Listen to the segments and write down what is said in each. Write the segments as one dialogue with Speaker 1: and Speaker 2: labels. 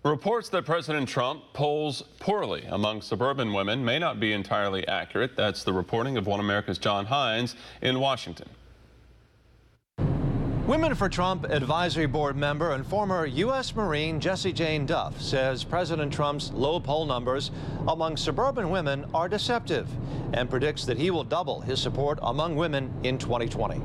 Speaker 1: Reports that President Trump polls poorly among suburban women may not be entirely accurate. That's the reporting of One America's John Hines in Washington.
Speaker 2: Women for Trump Advisory Board member and former U.S. Marine Jessie Jane Duff says President Trump's low poll numbers among suburban women are deceptive and predicts that he will double his support among women in 2020.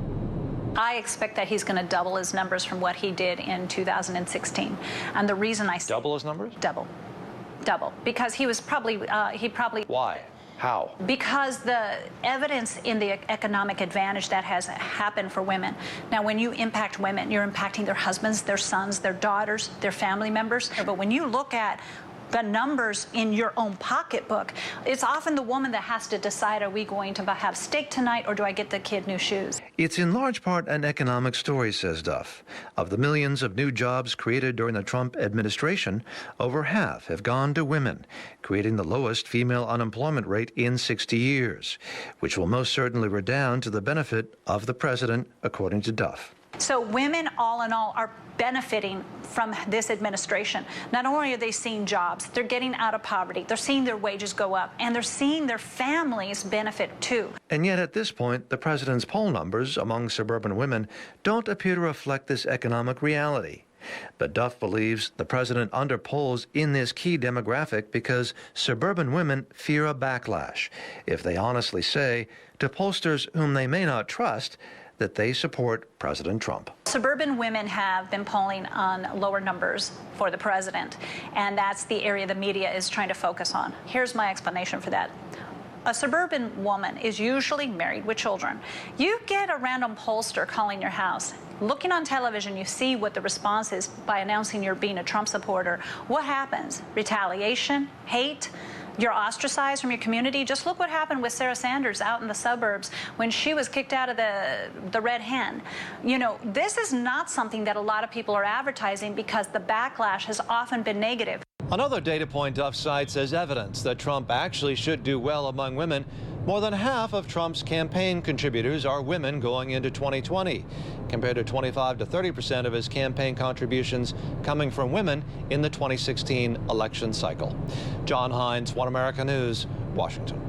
Speaker 3: I expect that he's going to double his numbers from what he did in 2016. And the reason I say
Speaker 2: double his numbers?
Speaker 3: Double. Because he was probably,
Speaker 2: Why? How?
Speaker 3: Because the evidence in the economic advantage that has happened for women. Now, when you impact women, you're impacting their husbands, their sons, their daughters, their family members. But when you look at the numbers in your own pocketbook, it's often the woman that has to decide, are we going to have steak tonight or do I get the kid new shoes?
Speaker 2: It's in large part an economic story, says Duff. Of the millions of new jobs created during the Trump administration, over half have gone to women, creating the lowest female unemployment rate in 60 years, which will most certainly redound to the benefit of the president, according to Duff.
Speaker 3: So women, all in all, are benefiting from this administration. Not only are they seeing jobs, they're getting out of poverty, they're seeing their wages go up, and they're seeing their families benefit too.
Speaker 2: And yet at this point, the president's poll numbers among suburban women don't appear to reflect this economic reality. But Duff believes the president underpolls in this key demographic because suburban women fear a backlash if they honestly say to pollsters whom they may not trust that they support President Trump.
Speaker 3: Suburban women have been polling on lower numbers for the president, and that's the area the media is trying to focus on. Here's my explanation for that. A suburban woman is usually married with children. You get a random pollster calling your house. Looking on television, you see what the response is by announcing you're being a Trump supporter. What happens? Retaliation? Hate? You're ostracized from your community. Just look what happened with Sarah Sanders out in the suburbs when she was kicked out of the Red Hen. You know, this is not something that a lot of people are advertising because the backlash has often been negative.
Speaker 2: Another data point Duff cites as evidence that Trump actually should do well among women. More than half of Trump's campaign contributors are women going into 2020, compared to 25 to 30% of his campaign contributions coming from women in the 2016 election cycle. John Hines, One America News, Washington.